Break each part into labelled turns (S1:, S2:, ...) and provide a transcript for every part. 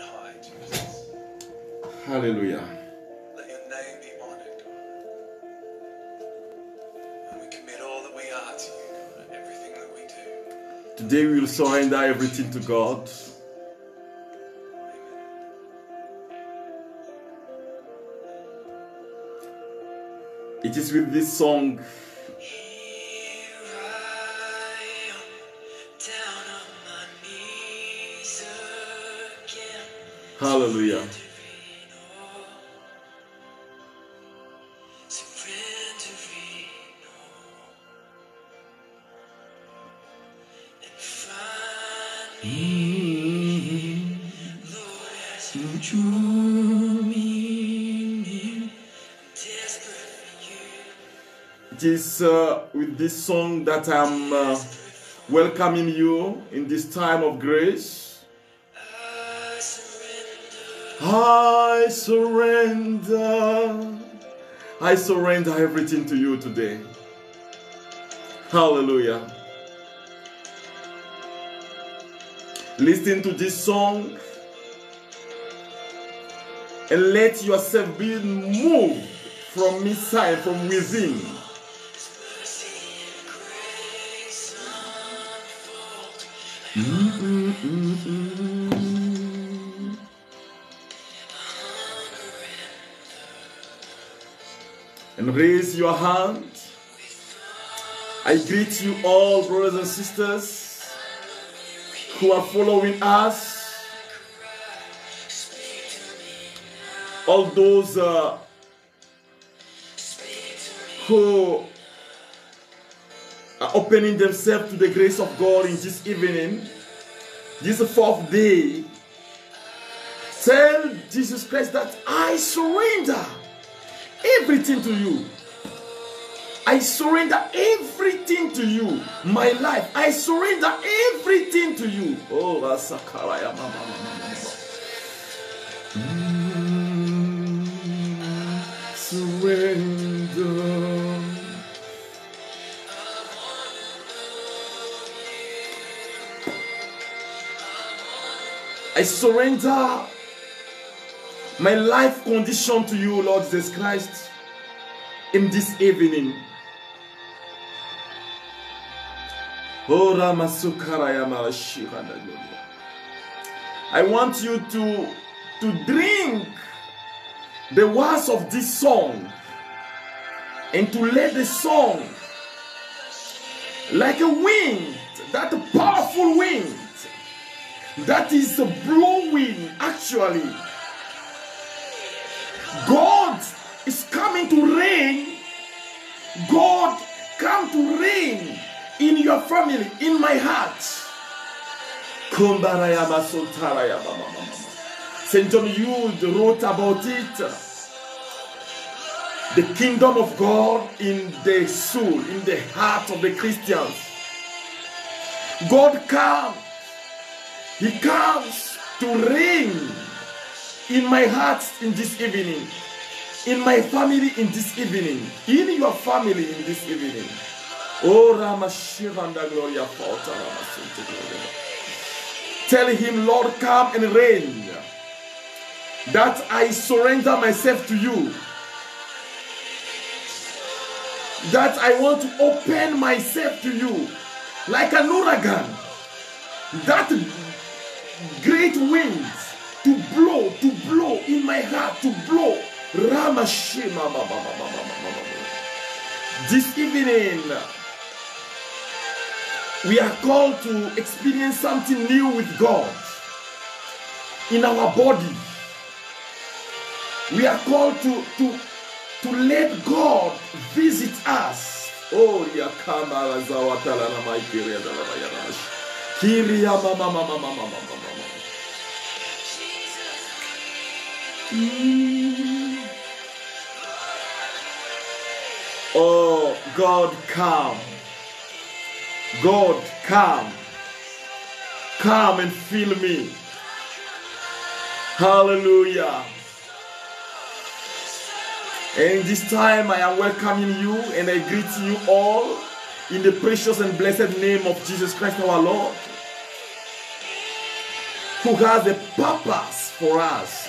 S1: high, Jesus.
S2: Hallelujah.
S1: Let your name be honored, God. And we commit all that we are to you, God, and everything that we do.
S2: Today we will surrender everything to God. It is with this song hallelujah. It is with this song that I'm welcoming you in this time of grace. I surrender. I surrender everything to you today. Hallelujah. Listen to this song and let yourself be moved from inside, from within. And raise your hand. I greet you all, brothers and sisters, who are following us. All those who are opening themselves to the grace of God in this evening, this fourth day. Tell Jesus Christ that I surrender everything to you. I surrender everything to you. My life, I surrender everything to you. Oh, Sakaraya Mama. Surrender. I surrender my life condition to you, Lord Jesus Christ, in this evening. I want you to drink the words of this song and to let the song, like a wind, that powerful wind that is blowing actually. God is coming to reign. God come to reign in your family, in my heart. St. John Eudes wrote about it. The kingdom of God in the soul, in the heart of the Christians. God comes. He comes to reign in my heart in this evening, in my family in this evening, in your family in this evening. Oh, Ramashiranda Gloria Fauta Ramasunte Gloria. Tell him, Lord, come and reign. That I surrender myself to you. That I want to open myself to you like an hurricane. That great winds to blow in my heart, to blow. Ramashima. This evening, we are called to experience something new with God in our body. We are called to let God visit us. Oh, Yakama Zawatala Namaikiria Dalabayanash. Kiria Mama. Oh, God, come. God, come. Come and fill me. Hallelujah. And this time I am welcoming you and I greet you all in the precious and blessed name of Jesus Christ our Lord. who has a purpose for us.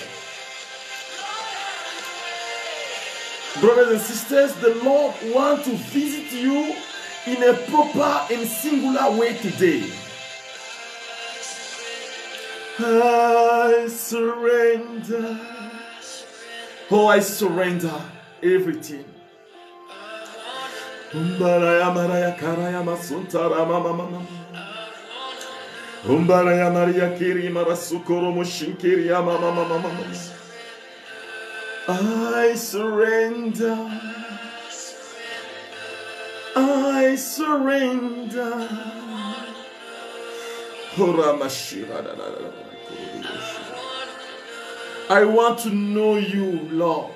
S2: Brothers and sisters, the Lord wants to visit you in a proper and singular way today. I surrender. Oh, I surrender everything. Umbaraya Maria Kiri Marasukoro Mushinkiri Mama. I surrender. I surrender. I want to know you, Lord.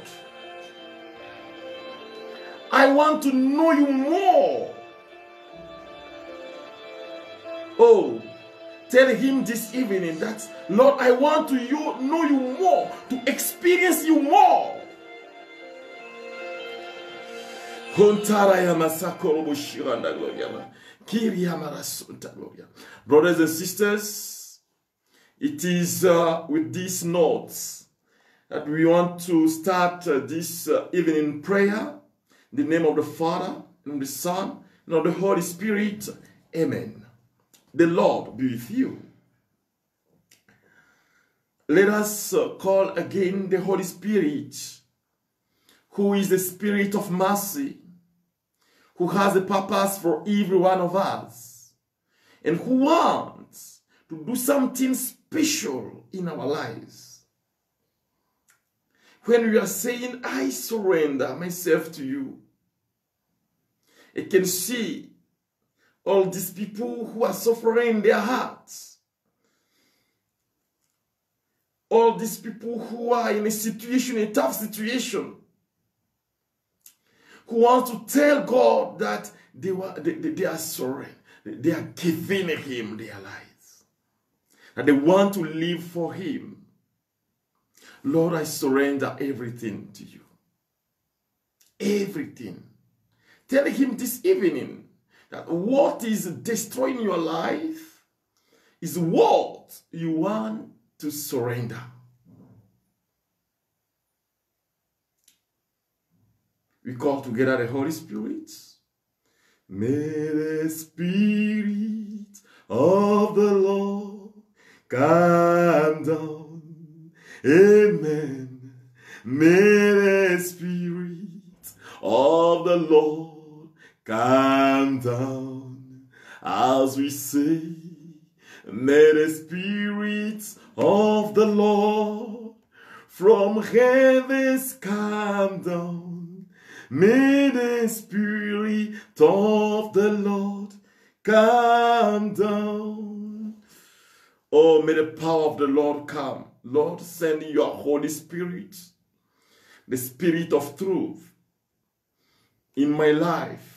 S2: I want to know you more. Oh, tell him this evening that, Lord, I want to know you more, to experience you more. Brothers and sisters, it is with these notes that we want to start this evening prayer. In the name of the Father, and of the Son, and of the Holy Spirit. Amen. The Lord be with you. Let us call again the Holy Spirit, who is the Spirit of mercy, who has a purpose for every one of us, and who wants to do something special in our lives. When we are saying, I surrender myself to you, I can see all these people who are suffering in their hearts. All these people who are in a situation, a tough situation, who want to tell God that they are sorry, they are giving him their lives, that they want to live for him. Lord, I surrender everything to you. Everything. Tell him this evening that what is destroying your life is what you want to surrender. We call together the Holy Spirit. May the Spirit of the Lord come down. Amen. May the Spirit of the Lord come down, as we say, may the Spirit of the Lord from heavens come down. May the Spirit of the Lord come down. Oh, may the power of the Lord come. Lord, send your Holy Spirit, the Spirit of truth, in my life.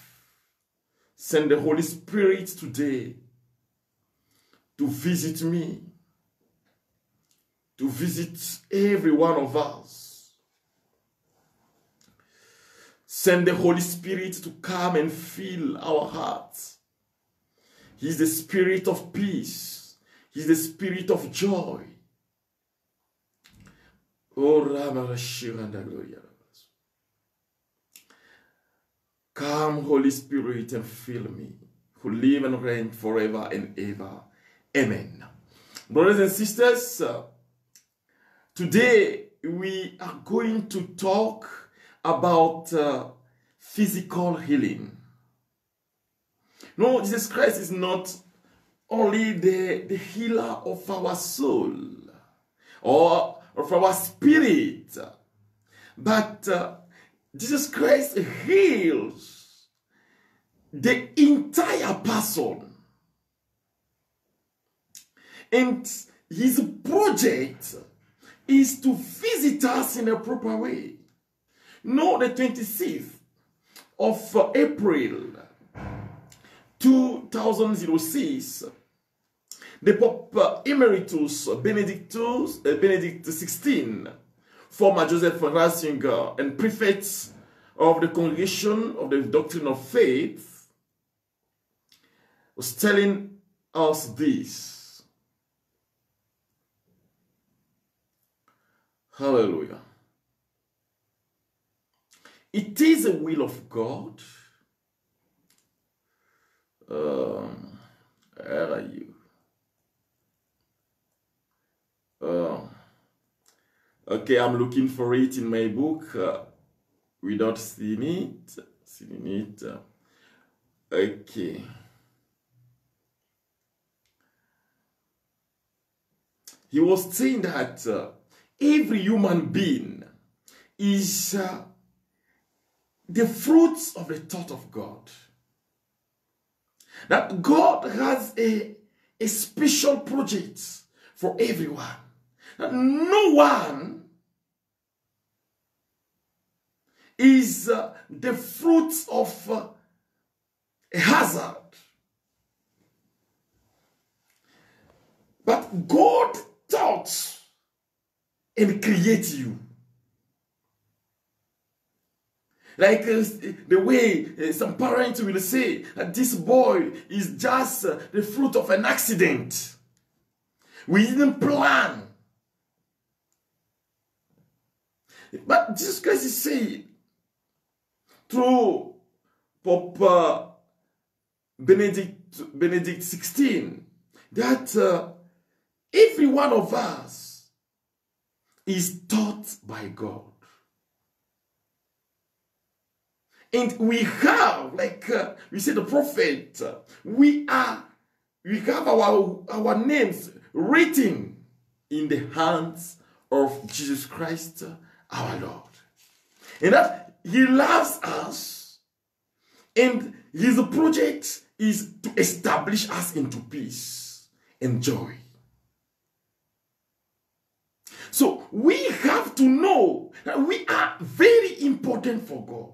S2: Send the Holy Spirit today to visit me, to visit every one of us. Send the Holy Spirit to come and fill our hearts. He is the Spirit of peace. He is the Spirit of joy. Oh, Ramarashiranda Gloria. Come, Holy Spirit, and fill me, who live and reign forever and ever. Amen. Brothers and sisters, today we are going to talk about physical healing. No, Jesus Christ is not only the healer of our soul or of our spirit, but Jesus Christ heals the entire person. And his project is to visit us in a proper way. No, the 26th of April 2006, the Pope Emeritus Benedict XVI, former Joseph Ratzinger and prefect of the Congregation of the Doctrine of Faith, was telling us this. Hallelujah. It is a will of God. Where are you? Okay, I'm looking for it in my book without seeing it. Okay. He was saying that every human being is the fruits of the thought of God. That God has a special project for everyone. That no one is the fruits of a hazard. But God thought and create you. Like the way some parents will say that this boy is just the fruit of an accident. We didn't plan. But Jesus Christ is saying through Pope Benedict XVI that every one of us is taught by God. And we have, like we say the prophet, we have our names written in the hands of Jesus Christ, our Lord. And that He loves us, and His project is to establish us into peace and joy. So we have to know that we are very important for God.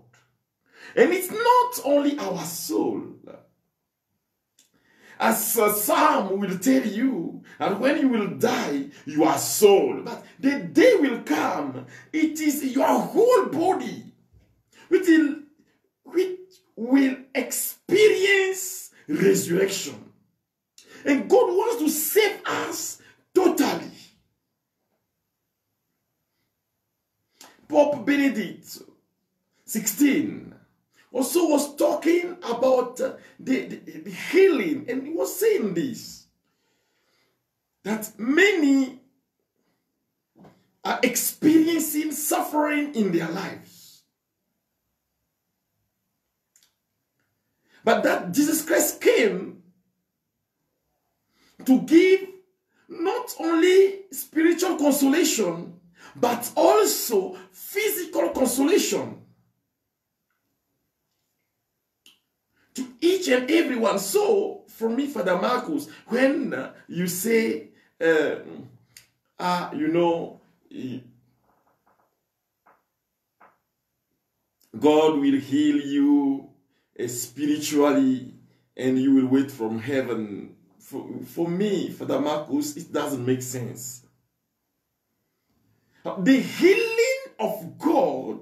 S2: And it's not only our soul. As Psalm will tell you, and when you will die, your soul. But the day will come, it is your whole body which will experience resurrection. And God wants to save us totally. Pope Benedict XVI also was talking about the healing, and he was saying this, that many are experiencing suffering in their lives, but that Jesus Christ came to give not only spiritual consolation, but also physical consolation to each and everyone. So, for me, Father Marcus, when you say, God will heal you spiritually and you will wait from heaven, for me, Father Marcus, it doesn't make sense. The healing of God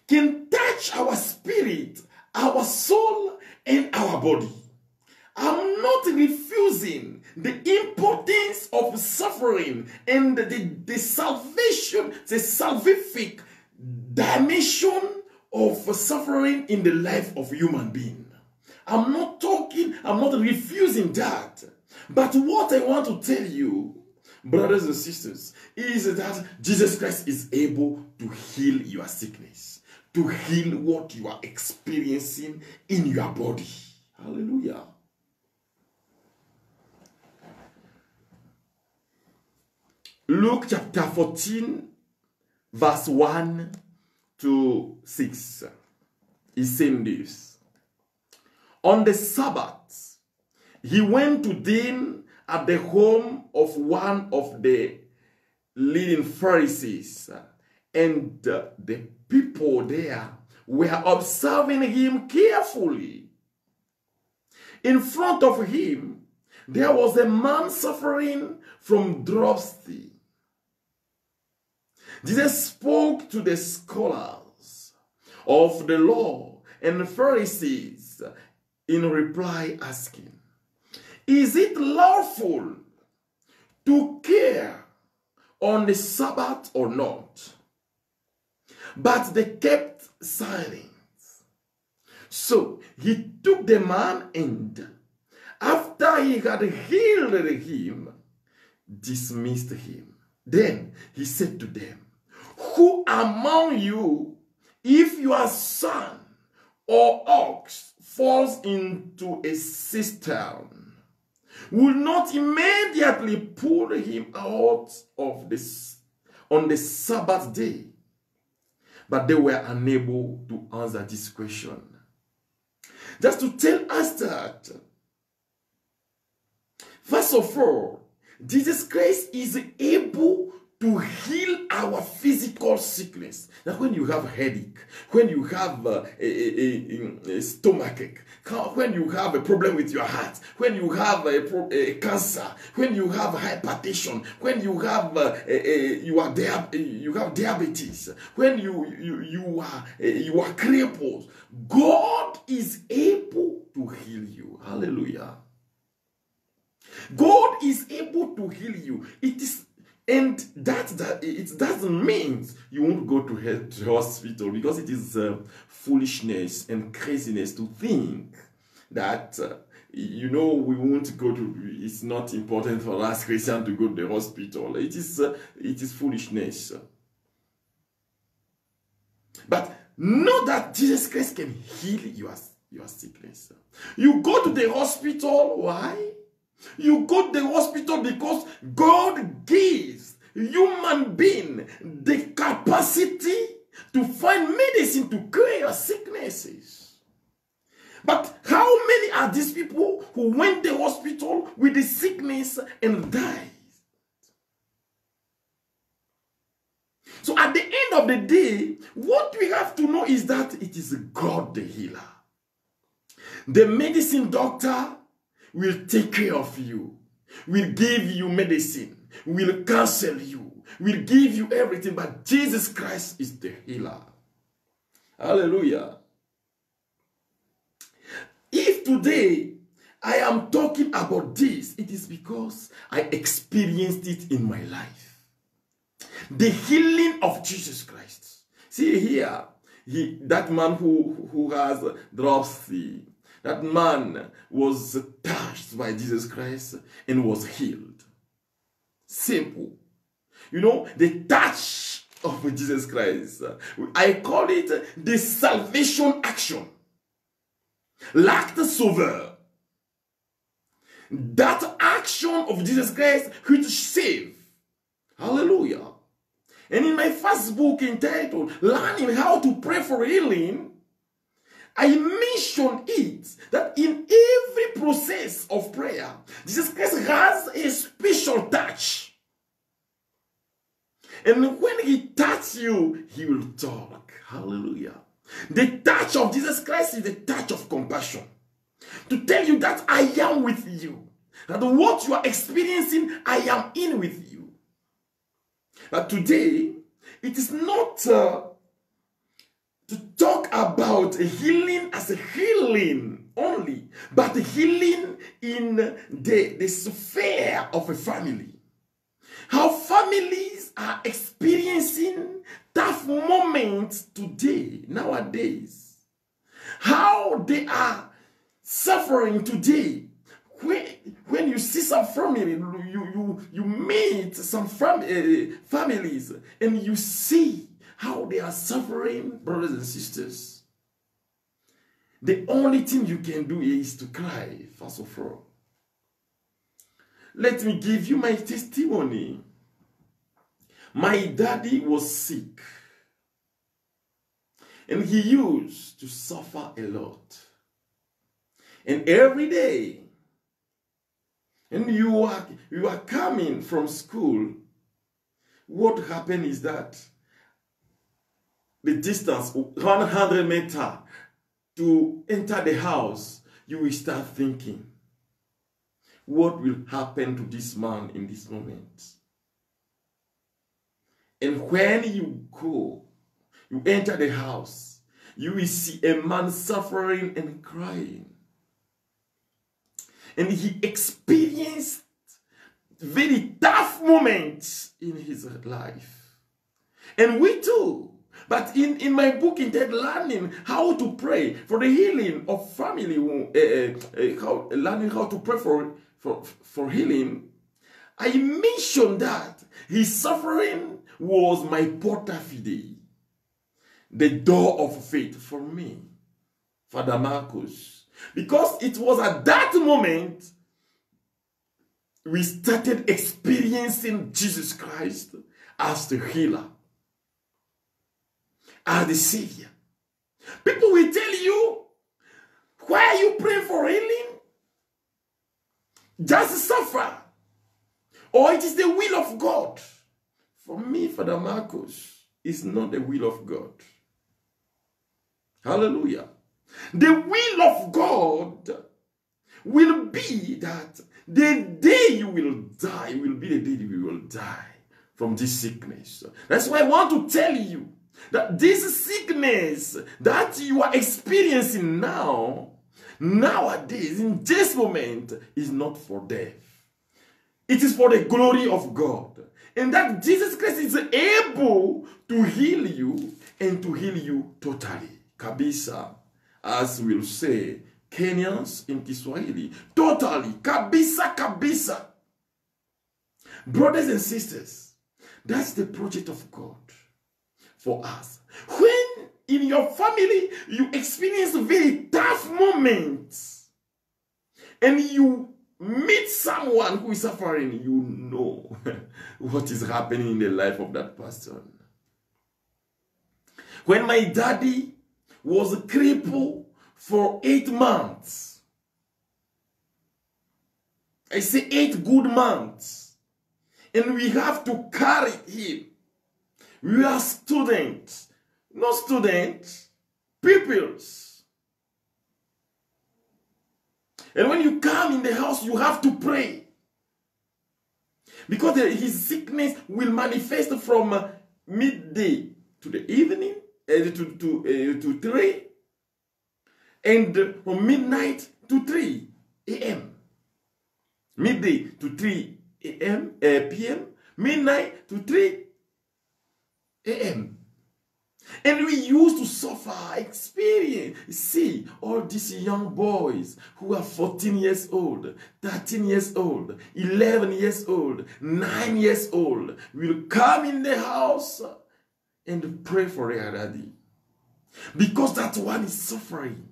S2: can touch our spirit, our soul, and our body. I'm not refusing the importance of suffering and the salvation, the salvific dimension of suffering in the life of human being. I'm not refusing that. But what I want to tell you, brothers and sisters, is that Jesus Christ is able to heal your sickness, to heal what you are experiencing in your body. Hallelujah. Luke chapter 14, verse 1 to 6 is saying this. On the Sabbath, he went to dine at the home of one of the leading Pharisees, and the people there were observing him carefully. In front of him, there was a man suffering from dropsy. Jesus spoke to the scholars of the law and the Pharisees in reply, asking, "Is it lawful to care on the Sabbath or not. But they kept silent. So he took the man and after he had healed him, dismissed him. Then he said to them, who among you, if your son or ox falls into a cistern, will not immediately pull him out of this on the Sabbath day? But they were unable to answer this question. Just to tell us that, first of all, Jesus Christ is able to heal our physical sickness. Now, when you have headache, when you have a stomachache, when you have a problem with your heart, when you have a cancer, when you have hypertension, when you have you have diabetes, when you are crippled, God is able to heal you. Hallelujah. God is able to heal you. And it doesn't mean you won't go to the hospital, because it is foolishness and craziness to think that we won't go to. It's not important for us Christians to go to the hospital. It is foolishness. But know that Jesus Christ can heal your sickness. You go to the hospital. Why? You go to the hospital because God gives human being the capacity to find medicine to cure your sicknesses. But how many are these people who went to the hospital with the sickness and died? So at the end of the day, what we have to know is that it is God the healer. The medicine doctor will take care of you, will give you medicine, will counsel you, will give you everything, but Jesus Christ is the healer. Hallelujah. If today I am talking about this, it is because I experienced it in my life. The healing of Jesus Christ. See here, that man who has dropsy, that man was touched by Jesus Christ and was healed. Simple. The touch of Jesus Christ. I call it the salvation action. L'acte sauveur. That action of Jesus Christ which saves. Hallelujah. And in my first book entitled Learning How to Pray for Healing, I mentioned it, that in every process of prayer, Jesus Christ has a special touch. And when he touches you, he will talk. Hallelujah. The touch of Jesus Christ is the touch of compassion. To tell you that I am with you. That what you are experiencing, I am in with you. But today, it is not to talk about healing as a healing only, but healing in the sphere of a family. How families are experiencing tough moments today, nowadays. How they are suffering today. When you see some family, you meet some families and you see how they are suffering, brothers and sisters. The only thing you can do is to cry, first of all. Let me give you my testimony. My daddy was sick. And he used to suffer a lot. And every day, and you are coming from school, what happened is that the distance, 100 meters to enter the house, you will start thinking, what will happen to this man in this moment? And when you go, you enter the house, you will see a man suffering and crying. And he experienced very tough moments in his life. And we too. But in my book entitled Learning How to Pray for the Healing of Family, learning how to pray for healing, I mentioned that his suffering was my porta fide, the door of faith for me, Father Marcus. Because it was at that moment we started experiencing Jesus Christ as the healer, as the Savior. People will tell you, why are you praying for healing? Just suffer. Or it is the will of God. For me, Father Marcus, it's not the will of God. Hallelujah. The will of God will be that the day you will die will be the day you will die from this sickness. That's why I want to tell you that this sickness that you are experiencing now, nowadays, in this moment, is not for death. It is for the glory of God. And that Jesus Christ is able to heal you and to heal you totally. Kabisa, as we'll say, Kenyans in Kiswahili, totally, kabisa, kabisa. Brothers and sisters, that's the project of God for us. When in your family you experience very tough moments and you meet someone who is suffering, you know what is happening in the life of that person. When my daddy was crippled for 8 months, I say 8 good months, and we have to carry him. We are students, not students, pupils. And when you come in the house, you have to pray. Because his sickness will manifest from midday to the evening, to 3, and from midnight to 3 a.m. Midday to 3 a.m. p.m., midnight to 3 a.m. And we used to suffer, experience. See, all these young boys who are 14 years old, 13 years old, 11 years old, 9 years old, will come in the house and pray for their daddy. Because that one is suffering.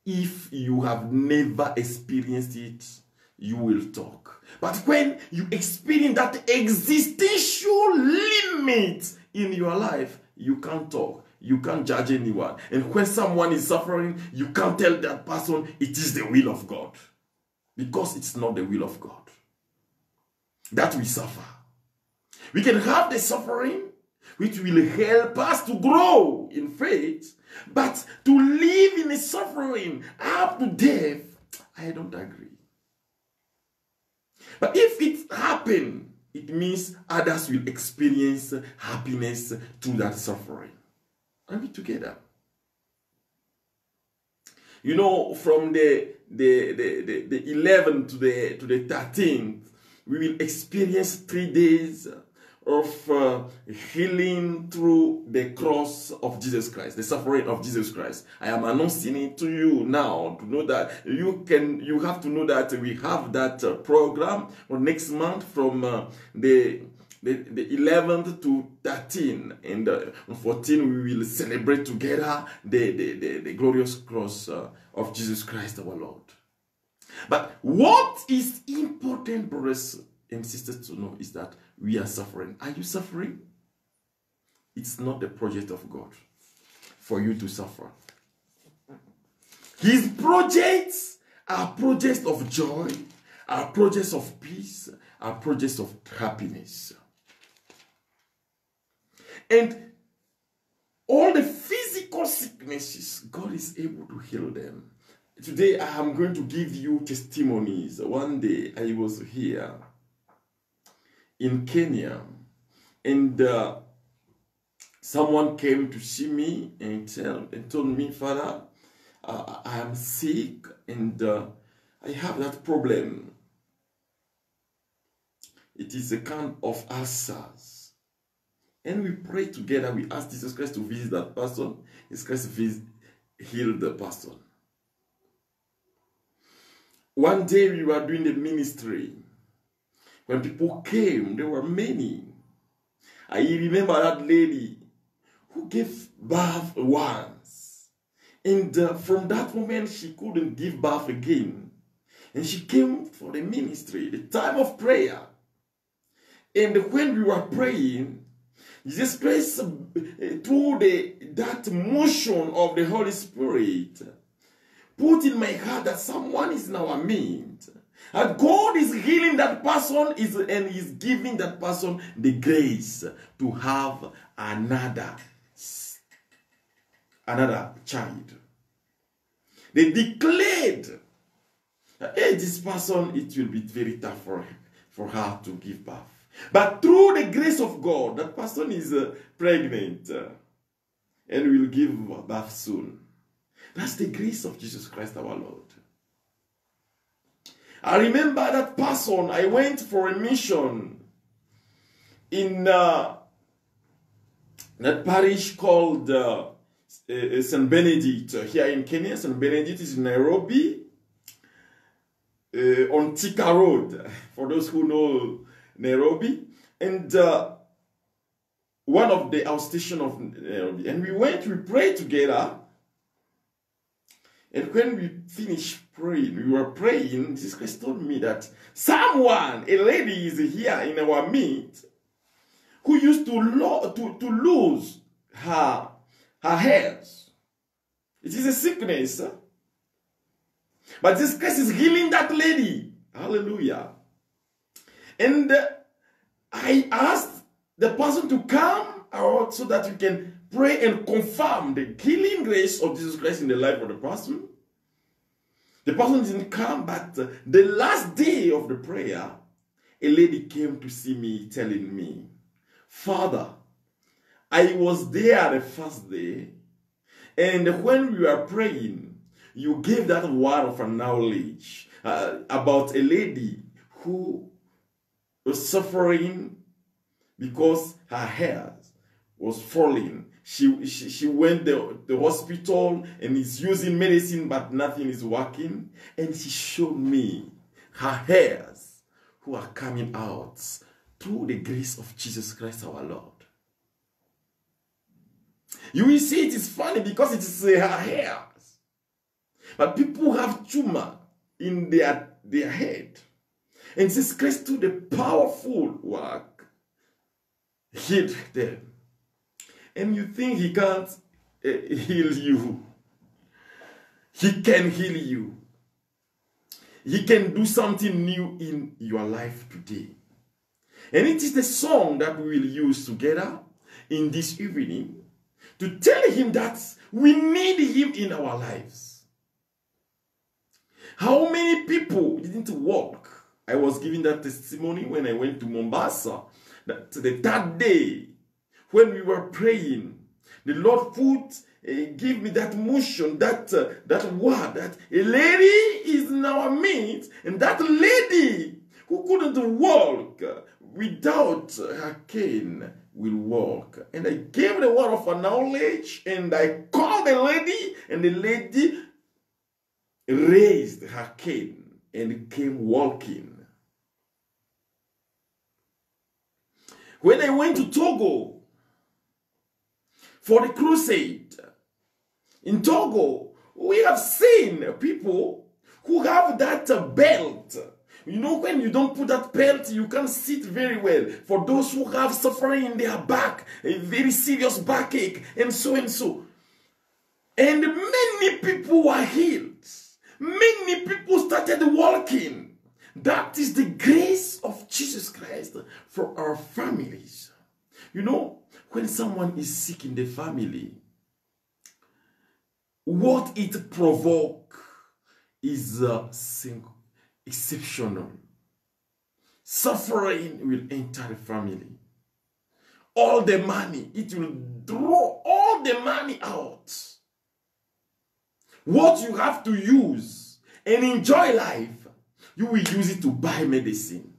S2: If you have never experienced it, you will talk. But when you experience that existential limit in your life, you can't talk. You can't judge anyone. And when someone is suffering, you can't tell that person it is the will of God. Because it's not the will of God that we suffer. We can have the suffering which will help us to grow in faith, but to live in a suffering up to death, I don't agree. But if it happens, it means others will experience happiness through that suffering. Are we together? You know, from the 11th to the 13th, we will experience 3 days of healing through the cross of Jesus Christ, the suffering of Jesus Christ. I am announcing it to you now to know that you have to know that we have that program for next month from the 11th to 13, and on 14 we will celebrate together the glorious cross of Jesus Christ our Lord. But what is important, brothers and sisters, to know is that we are suffering. Are you suffering? It's not the project of God for you to suffer. His projects are projects of joy, are projects of peace, are projects of happiness. And all the physical sicknesses, God is able to heal them. Today I am going to give you testimonies. One day I was here in Kenya, and someone came to see me and told me, Father, I am sick and I have that problem. it is a kind of ulcers. And we pray together. We ask Jesus Christ to visit that person. Jesus Christ heal the person. One day we were doing the ministry. When people came, there were many. I remember that lady who gave birth once. And from that moment, she couldn't give birth again. And she came for the ministry, the time of prayer. And when we were praying, Jesus Christ, through that motion of the Holy Spirit, put in my heart that someone is in our midst. And God is healing that person and is giving that person the grace to have another child. They declared, hey, this person, it will be very tough for her to give birth. But through the grace of God, that person is pregnant and will give birth soon. That's the grace of Jesus Christ our Lord. I remember that person, I went for a mission in that parish called St. Benedict here in Kenya. St. Benedict is in Nairobi on Thika Road, for those who know Nairobi. And one of the outstation of Nairobi. And we prayed together. And when we finished praying, we were praying, Jesus Christ told me that someone, a lady is here in our midst, who used to lose her hairs. It is a sickness. But Jesus Christ is healing that lady. Hallelujah. And I asked the person to come out so that we can pray and confirm the healing grace of Jesus Christ in the life of the person. The person didn't come, but the last day of the prayer, a lady came to see me telling me, Father, I was there the first day, and when we were praying, you gave that word of knowledge about a lady who was suffering because her hair was falling. She went to the hospital and is using medicine, but nothing is working. And she showed me her hairs who are coming out through the grace of Jesus Christ our Lord. You will see it is funny because it is her hairs. But people have tumor in their head. And Jesus Christ, through the powerful work, healed them. And you think he can't heal you. He can heal you. He can do something new in your life today. And it is the song that we will use together in this evening to tell him that we need him in our lives. How many people didn't walk? I was giving that testimony when I went to Mombasa. That the third day, when we were praying, the Lord gave me that motion, that word, that a lady is in our midst, and that lady who couldn't walk without her cane will walk. And I gave the word of knowledge, and I called the lady, and the lady raised her cane and came walking. When I went to Togo for the crusade, in Togo, we have seen people who have that belt. You know, when you don't put that belt, you can't sit very well. For those who have suffering in their back, a very serious backache, and so and so. And many people were healed. Many people started walking. That is the grace of Jesus Christ for our families. You know, when someone is sick in the family, what it provokes is exceptional. Suffering will enter the family. All the money, it will draw all the money out. What you have to use and enjoy life, you will use it to buy medicine.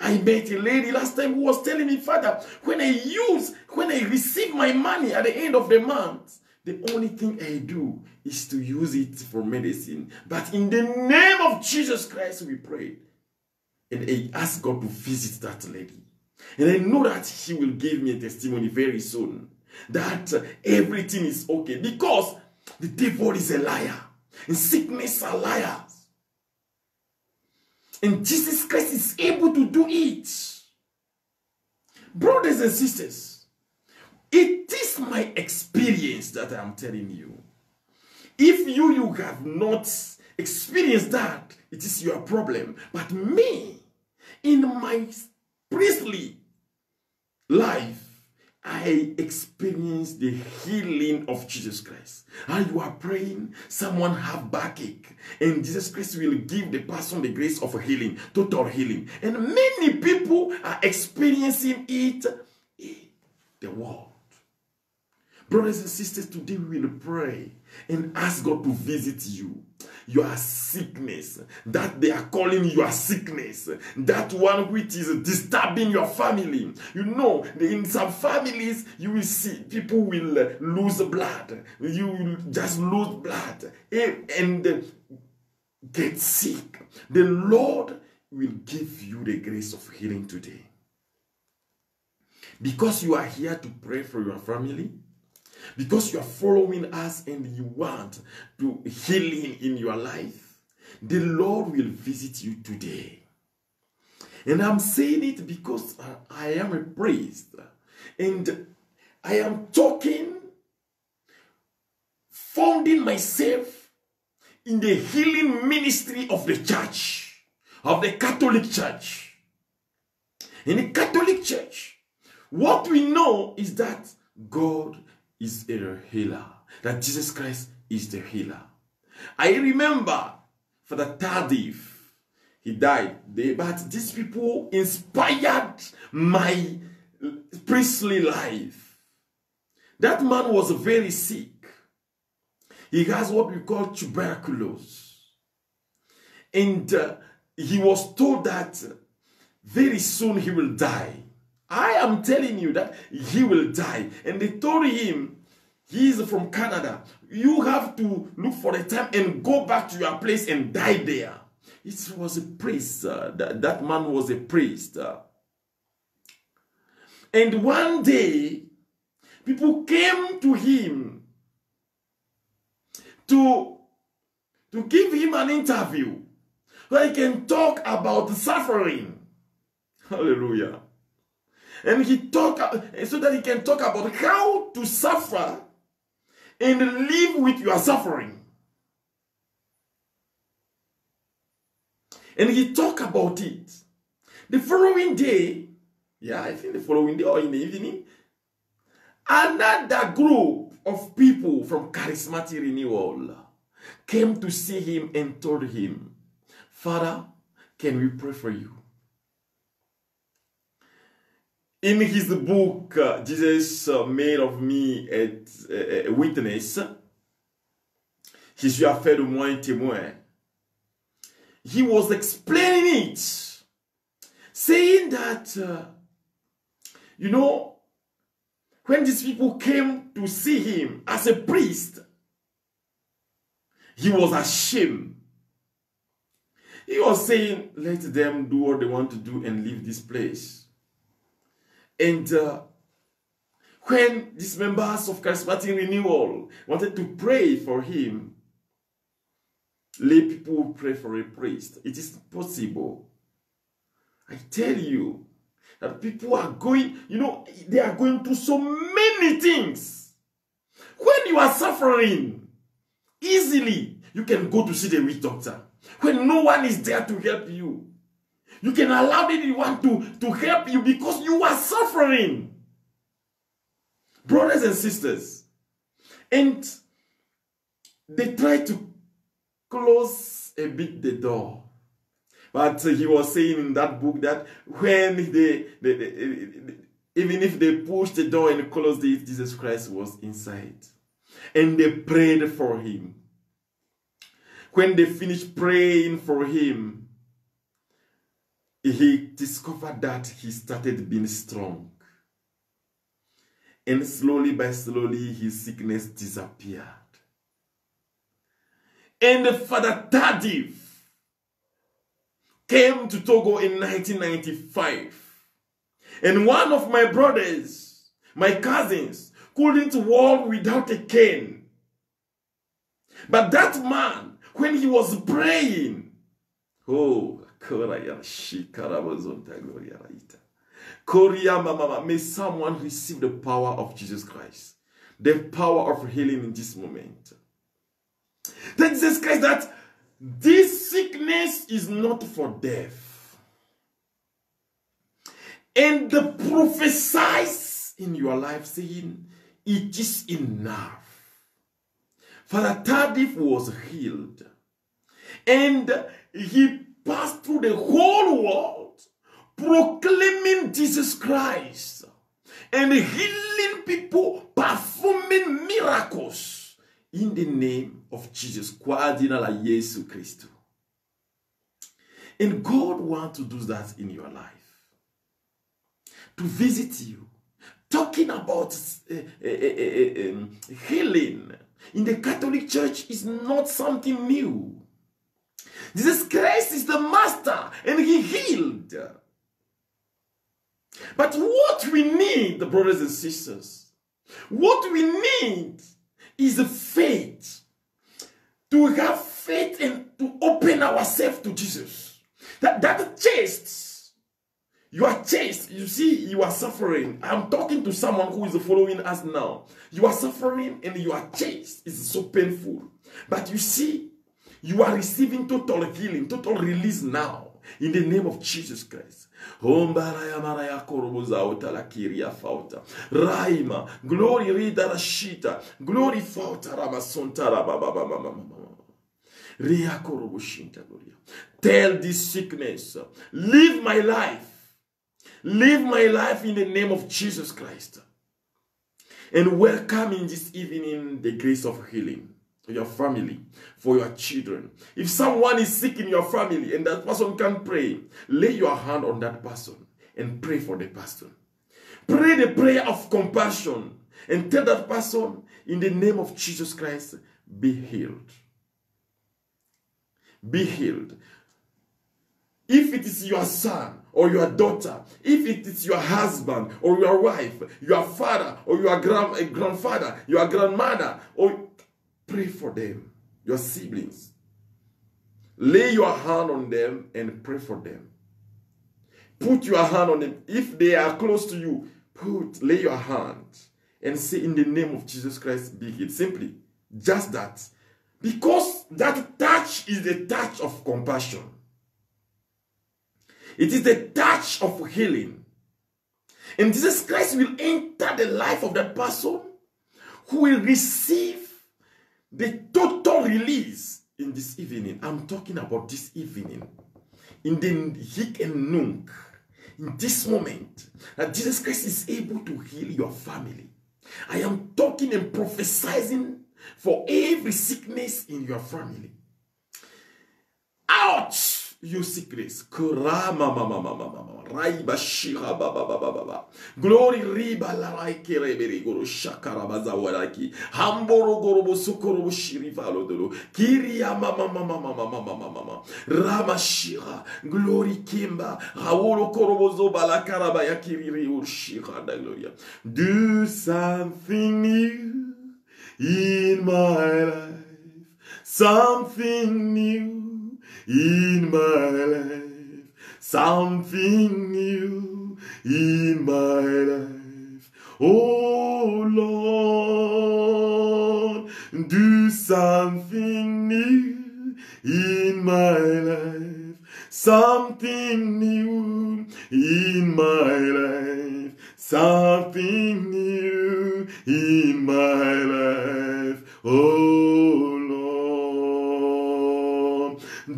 S2: I met a lady last time who was telling me, Father, when I receive my money at the end of the month, the only thing I do is to use it for medicine. But in the name of Jesus Christ, we pray. And I ask God to visit that lady. And I know that He will give me a testimony very soon. That everything is okay. Because the devil is a liar. And sickness are liars. And Jesus Christ is able to do it. Brothers and sisters, it is my experience that I am telling you. If you have not experienced that, it is your problem. But me, in my priestly life, I experienced the healing of Jesus Christ. And you are praying, someone have backache, and Jesus Christ will give the person the grace of healing, total healing. And many people are experiencing it in the world. Brothers and sisters, today we will pray and ask God to visit you. Your sickness, that they are calling your sickness, that one which is disturbing your family. You know, in some families, you will see people will lose blood. You will just lose blood and get sick. The Lord will give you the grace of healing today. Because you are here to pray for your family, because you are following us and you want to healing in your life, the Lord will visit you today. And I'm saying it because I am a priest. And I am talking, founding myself in the healing ministry of the church, of the Catholic Church. In the Catholic Church, what we know is that God is a healer, that Jesus Christ is the healer. I remember Father Tardif, he died, but these people inspired my priestly life. That man was very sick. He has what we call tuberculosis. And he was told that very soon he will die. I am telling you that he will die. And they told him, he is from Canada. You have to look for a time and go back to your place and die there. It was a priest. That man was a priest. And one day, people came to him to give him an interview where he can talk about suffering. Hallelujah. And he talk so that he can talk about how to suffer and live with your suffering. And he talked about it. The following day, I think the following day or in the evening, another group of people from Charismatic Renewal came to see him and told him, Father, can we pray for you? In his book, Jesus made of me a witness. Jésus a fait de moi un témoin. He was explaining it, saying that, you know, when these people came to see him as a priest, he was ashamed. He was saying, let them do what they want to do and leave this place. And when these members of Charismatic Renewal wanted to pray for him, lay people will pray for a priest. It is possible. I tell you that people are going, you know, they are going through so many things. When you are suffering, easily you can go to see the witch doctor. When no one is there to help you, you can allow anyone to help you because you are suffering. Brothers and sisters. And they try to close a bit the door. But he was saying in that book that when even if they pushed the door and closed it, Jesus Christ was inside. And they prayed for him. When they finished praying for him, he discovered that he started being strong. And slowly by slowly, his sickness disappeared. And Father Tardif came to Togo in 1995. And one of my brothers, my cousins, couldn't walk without a cane. But that man, when he was praying, may someone receive the power of Jesus Christ, the power of healing in this moment. That Jesus Christ, that this sickness is not for death. And the prophesies in your life saying, it is enough. Father Tardif was healed. And he passed through the whole world proclaiming Jesus Christ and healing people, performing miracles in the name of Jesus. And God wants to do that in your life. To visit you. Talking about healing in the Catholic Church is not something new. Jesus Christ is the master and he healed. But what we need, the brothers and sisters, what we need is faith. To have faith and to open ourselves to Jesus. That chest, your chest, you see, you are suffering. I'm talking to someone who is following us now. You are suffering and your chest is so painful. But you see, you are receiving total healing, total release now. In the name of Jesus Christ. Raima, glory rida rashita, glory fauta ramasonta rabababababababa. Ria korobushinta gloria. Tell this sickness, live my life. Live my life in the name of Jesus Christ. And welcome in this evening the grace of healing. For your family, for your children. If someone is sick in your family and that person can't pray, lay your hand on that person and pray for the person. Pray the prayer of compassion and tell that person, in the name of Jesus Christ, be healed. Be healed. If it is your son or your daughter, if it is your husband or your wife, your father or your grandfather, your grandmother, or pray for them, your siblings. Lay your hand on them and pray for them. Put your hand on them. If they are close to you, lay your hand and say, in the name of Jesus Christ, be healed. Simply, just that. Because that touch is the touch of compassion. It is the touch of healing. And Jesus Christ will enter the life of that person who will receive the total release in this evening. I'm talking about this evening. In the Hik and Nunk. In this moment. That Jesus Christ is able to heal your family. I am talking and prophesying for every sickness in your family. Ouch! You sickness. Glory riba la raike rebere goro shakara bazawaraki. Hamboro gorobo sokorobo shirivalo dolo. Kiria mama. Ramashira. Glory kimba. Hawolo korobo zobala karaba yakiri urshira da gloria. Do something new in my life. Something new in my life, something new in my life. Oh Lord, do something new in my life, something new in my life, something new in my life. Oh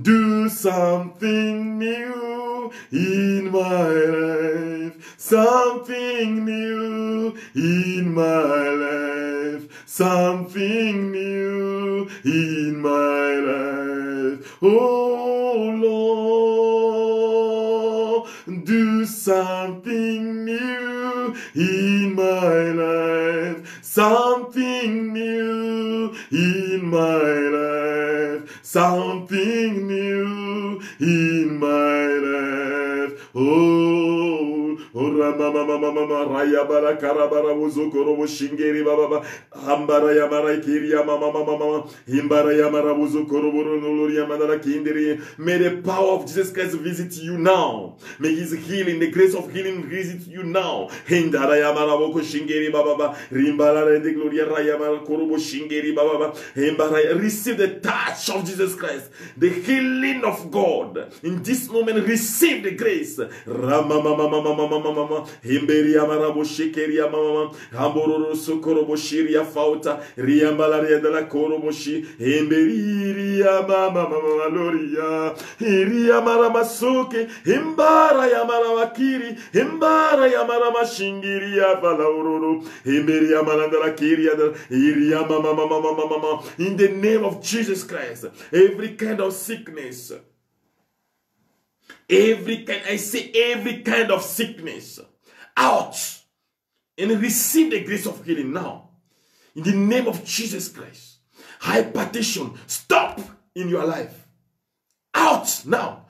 S2: do something new in my life, something new in my life, something new in my life. Oh do something new in my life. Something new in my life. Something new in my life. Oh, Mama Raya Bara Karabara Wuzokoro Shingeri Baba Ambara Yamara Kiria Mama Himbara Yamara Wuzokoro Nuria Madara Kinderi. May the power of Jesus Christ visit you now. May his healing, the grace of healing visit you now. Hindara Yamara Boko Shingeri Baba Rimbara de Gloria Rayamara Korobo Shingeri Baba Himbara. Receive the touch of Jesus Christ, the healing of God. In this moment, receive the grace. Mama Himberia Marabo Shikeria Mama Hambororo Sokorobo Shiria Fauta Riambalaria de la Koroboshi Himberia Mama Loria Hiria Maramasuke Himbara Yamara Kiri Himbara Yamara Mashingiria Valaururu Himberia Manandara Kiria Hiria Mama. In the name of Jesus Christ, every kind of sickness, every kind of sickness, out and receive the grace of healing now. In the name of Jesus Christ. Hypertension, stop in your life. Out now.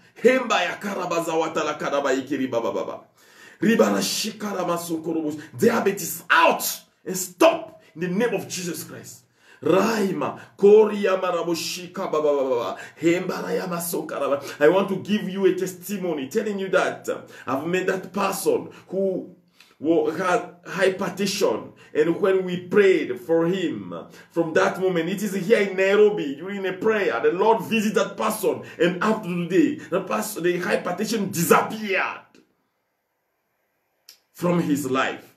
S2: Diabetes, out and stop in the name of Jesus Christ. Raima, Koria Maraboshika Baba, Hembarayama Sokaraba. I want to give you a testimony telling you that I've met that person who had hypertension, and when we prayed for him, from that moment, it is here in Nairobi during a prayer, the Lord visited that person, and up to today, the hypertension disappeared from his life.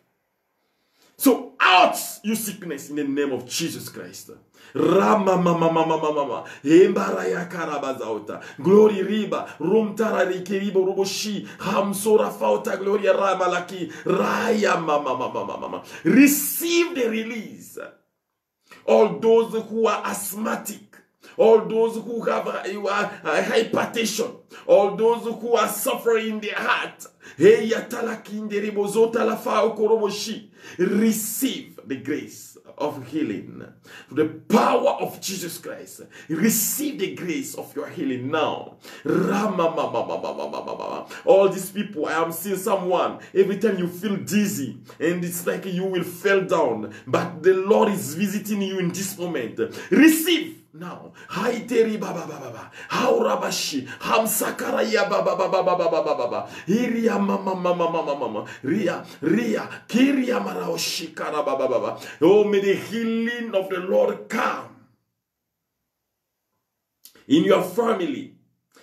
S2: So out, you sickness, in the name of Jesus Christ. Rama mama mama mama embaraya karabazauta glory riba rumtara rikeribo roboshi hamsora fauta gloria ramalaki raya mama mama mama. Receive the release. All those who are asthmatic, all those who have hypertension, all those who are suffering in their heart, receive the grace of healing. The power of Jesus Christ. Receive the grace of your healing now. All these people, I am seeing someone, every time you feel dizzy and it's like you will fall down, but the Lord is visiting you in this moment. Receive now. Haiteri baba baba haurabashi hamsakara ya baba baba baba baba iria mama mama mama mama ria kiria maraoshikara baba baba. Oh, may the healing of the Lord come in your family.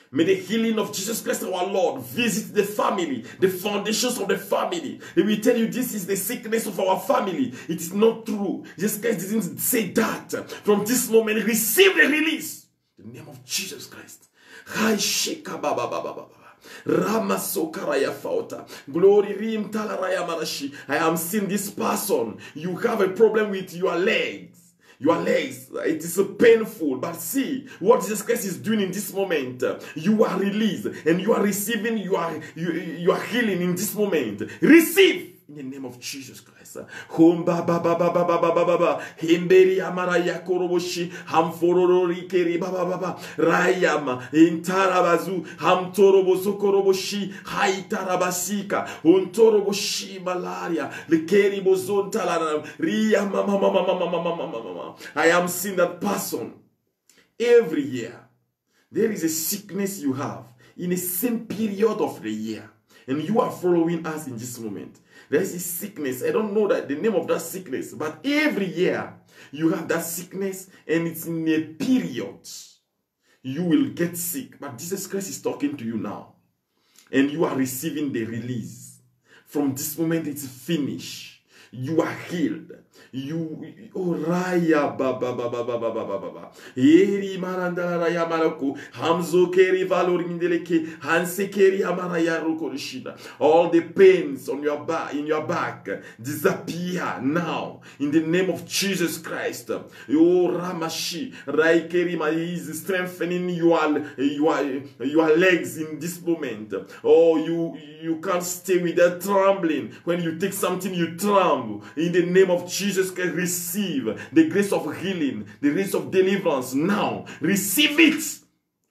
S2: May the healing of Jesus Christ our Lord visit the family, the foundations of the family. They will tell you this is the sickness of our family. It is not true. Jesus Christ didn't say that. From this moment, receive the release. In the name of Jesus Christ. Glory rim talaraya marashi. I am seeing this person. You have a problem with your legs. Your legs, it is painful, but see what Jesus Christ is doing in this moment. You are released and you are receiving your healing in this moment. Receive in the name of Jesus Christ. Hom ba ba ba ba ba ba ba ba ba. Himberi amara yakoroboshi hamforori keri ba ba ba ba. Rayama intarabazu hamtoroboso koroboshi haitarabasika untoroboshi malaria lekeri bozon talana riya mama mama mama mama mama. I am seeing that person every year. There is a sickness you have in the same period of the year, and you are following us in this moment. There is a sickness. I don't know the name of that sickness, but every year you have that sickness, and it's in a period you will get sick. But Jesus Christ is talking to you now, and you are receiving the release. From this moment, it's finished. you are healed. You raya baba baba baba baba baba. Eri marandala raya maroko. Hamzo keri valorindeleke. Hanse keri amaraya rokorishida. All the pains on your back, in your back, disappear now in the name of Jesus Christ. Oh Ramashi, Raikerima is strengthening your legs in this moment. Oh, you can't stay without trembling. When you take something, you tremble. In the name of Jesus Christ, receive the grace of healing, the grace of deliverance now. Receive it.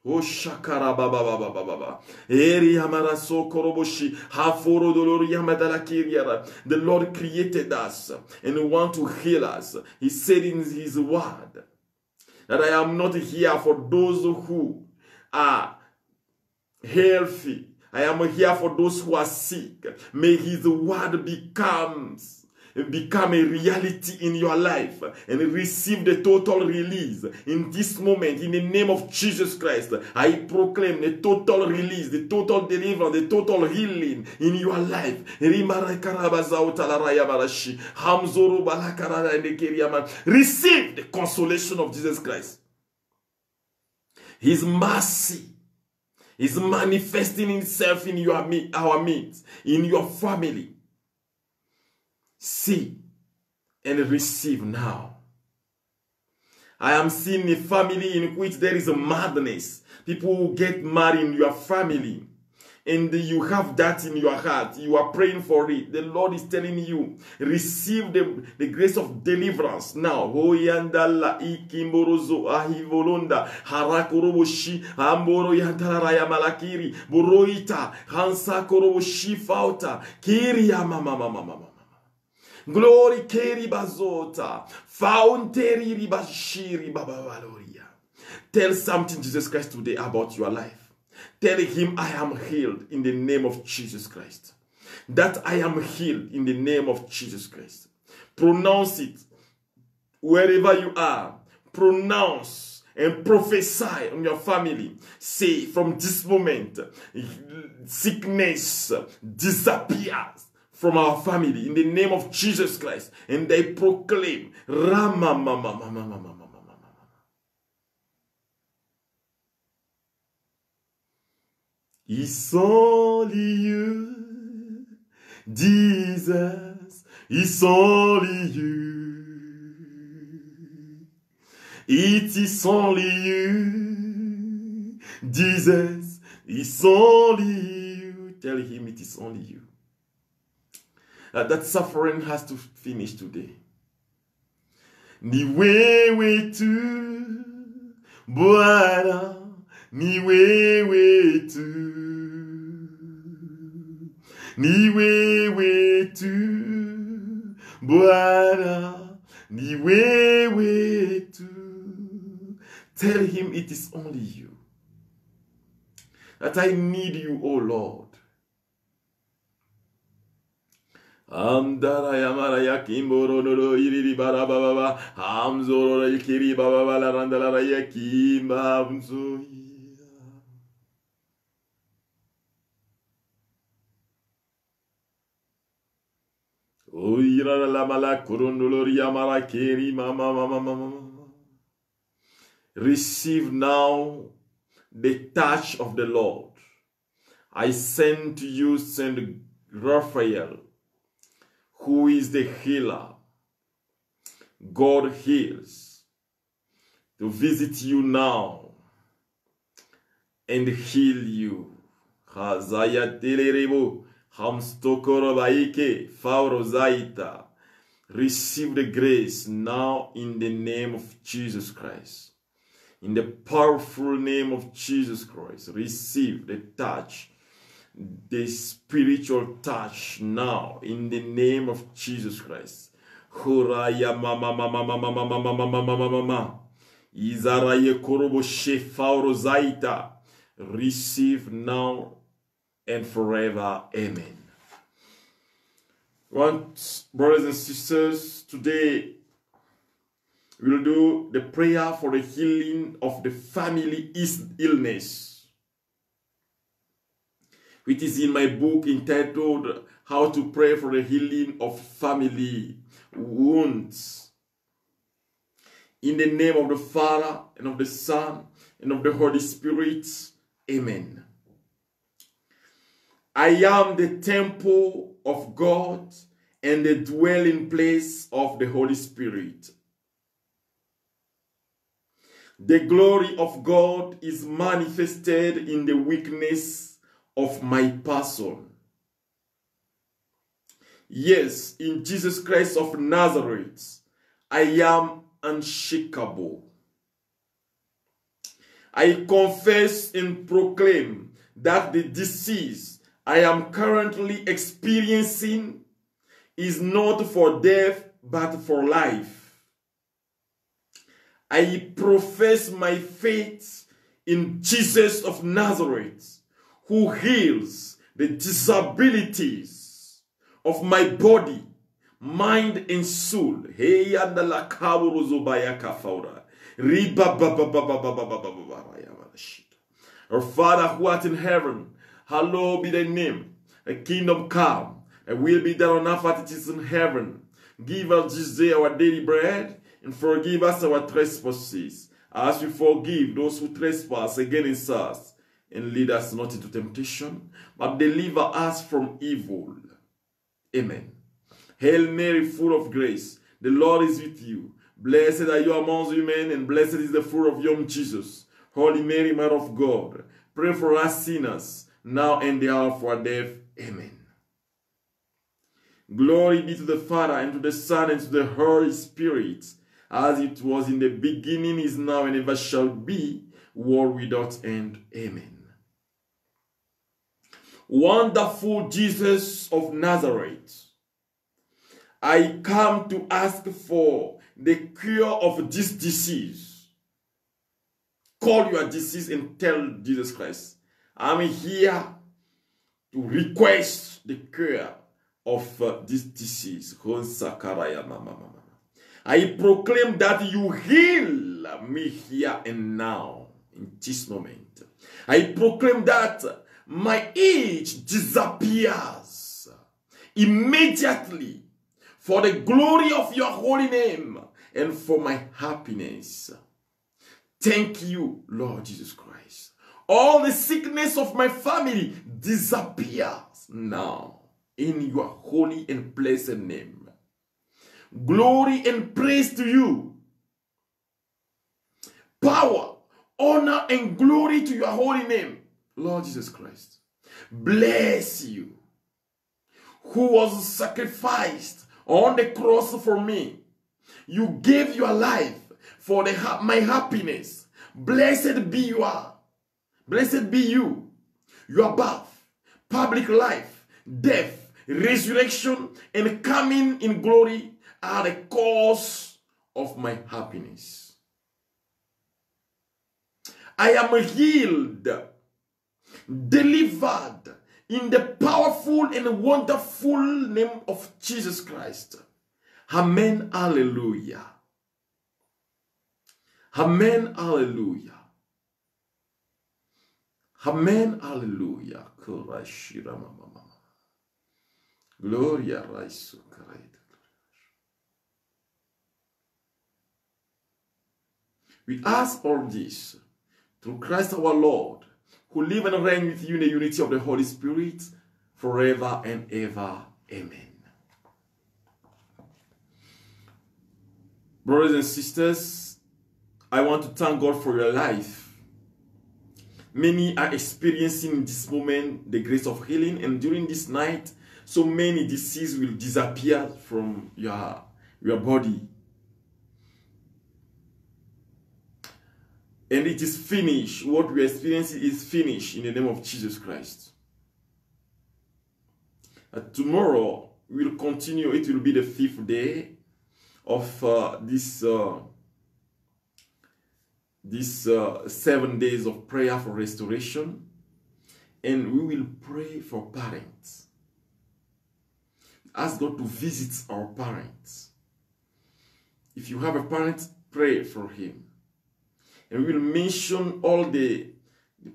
S2: Oh shakara baba baba baba. Eri amara so koroboshi haforo dolori yamadala kiriara. The Lord created us and want to heal us. He said in His word that I am not here for those who are healthy. I am here for those who are sick. May His word become a reality in your life and receive the total release in this moment. In the name of Jesus Christ, I proclaim the total release, the total deliverance, the total healing in your life. Receive the consolation of Jesus Christ. His mercy is manifesting itself in our midst, in your family. See and receive now. I am seeing a family in which there is a madness. People who get married in your family, and you have that in your heart. You are praying for it. The Lord is telling you, receive the grace of deliverance now. Hoyandala ikimborozo ahivolonda harakoroboshi amboro yantaraya malakiri boroita hansa koroboshi fauta kiria mama. Glory keri bazota faunteri ribashiri baba valoria. Tell something Jesus Christ today about your life. Tell Him, I am healed in the name of Jesus Christ. That I am healed in the name of Jesus Christ. Pronounce it wherever you are. Pronounce and prophesy on your family. Say, from this moment, sickness disappears from our family in the name of Jesus Christ. And they proclaim, Rama. It's only you, Jesus, it's only you. It is only you, Jesus, it's only you. Tell Him it is only you. That suffering has to finish today. Ni wewe tu, Bwana. Ni wewe tu, ni wewe tu, Bwana, ni wewe tu. Tell Him it is only you. That I need you, O Lord. Amdara yamara yakimboro noro iriri barababa amzoro ikiri baba la randala yakimba amzoi. Receive now the touch of the Lord. I send to you Saint Raphael, who is the healer. God heals, to visit you now and heal you. Receive the grace now in the name of Jesus Christ. In the powerful name of Jesus Christ, receive the touch, the spiritual touch now in the name of Jesus Christ. Horaya mama mama mama mama mama mama mama. Izaraye korobo shefauro zaita. Receive now and forever. Amen. Brothers and sisters, today we'll do the prayer for the healing of the family illness, which is in my book entitled how to pray for the healing of family wounds. In the name of the Father, and of the Son, and of the Holy Spirit. Amen. I am the temple of God and the dwelling place of the Holy Spirit. The glory of God is manifested in the weakness of my person. Yes, in Jesus Christ of Nazareth, I am unshakable. I confess and proclaim that the disease I am currently experiencing is not for death but for life. I profess my faith in Jesus of Nazareth, who heals the disabilities of my body, mind, and soul. Our Father who art in heaven, hallowed be thy name. Thy kingdom come, and will be done on earth as it is in heaven. Give us this day our daily bread, and forgive us our trespasses, as we forgive those who trespass against us. And lead us not into temptation, but deliver us from evil. Amen. Hail Mary, full of grace, the Lord is with you. Blessed are you amongst women, and blessed is the fruit of your womb, Jesus. Holy Mary, Mother of God, pray for us sinners, now and the hour of our death. Amen. Glory be to the Father, and to the Son, and to the Holy Spirit, as it was in the beginning, is now, and ever shall be, world without end. Amen. Wonderful Jesus of Nazareth, I come to ask for the cure of this disease. Call your disease and tell Jesus Christ, I'm here to request the cure of this disease. I proclaim that you heal me here and now, in this moment. I proclaim that my age disappears immediately for the glory of your holy name and for my happiness. Thank you, Lord Jesus Christ. All the sickness of my family disappears now in your holy and blessed name. Glory and praise to you. Power, honor, and glory to your holy name, Lord Jesus Christ. Bless you, who was sacrificed on the cross for me. You gave your life for my happiness. Blessed be you are. Blessed be you. Your birth, public life, death, resurrection, and coming in glory are the cause of my happiness. I am healed, delivered in the powerful and wonderful name of Jesus Christ. Amen. Hallelujah. Amen. Hallelujah. Amen. Hallelujah. Gloria. We ask all this through Christ our Lord, who live and reign with you in the unity of the Holy Spirit, forever and ever. Amen. Brothers and sisters, I want to thank God for your life. Many are experiencing in this moment the grace of healing, and during this night, so many diseases will disappear from your body. And it is finished. What we are experiencing is finished in the name of Jesus Christ. Tomorrow, we will continue. It will be the 5th day of this 7 days of prayer for restoration. And we will pray for parents. Ask God to visit our parents. If you have a parent, pray for him. And we will mention all the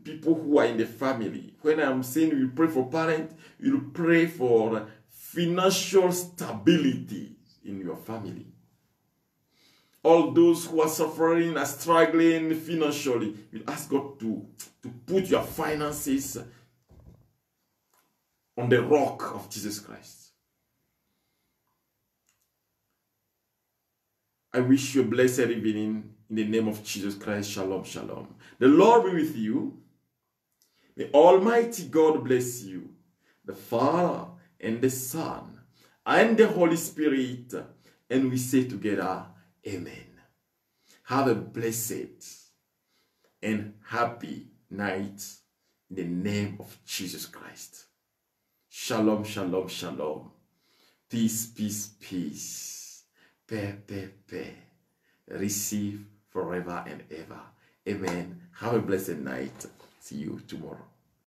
S2: people who are in the family. When I'm saying we pray for parents, you will pray for financial stability in your family. All those who are suffering and struggling financially, you ask God to put your finances on the rock of Jesus Christ. I wish you a blessed evening in the name of Jesus Christ. Shalom, shalom. The Lord be with you. May Almighty God bless you, the Father and the Son and the Holy Spirit. And we say together, Amen. Have a blessed and happy night in the name of Jesus Christ. Shalom, shalom, shalom. Peace, peace, peace. Pe, pe, pe. Receive forever and ever. Amen. Have a blessed night. See you tomorrow.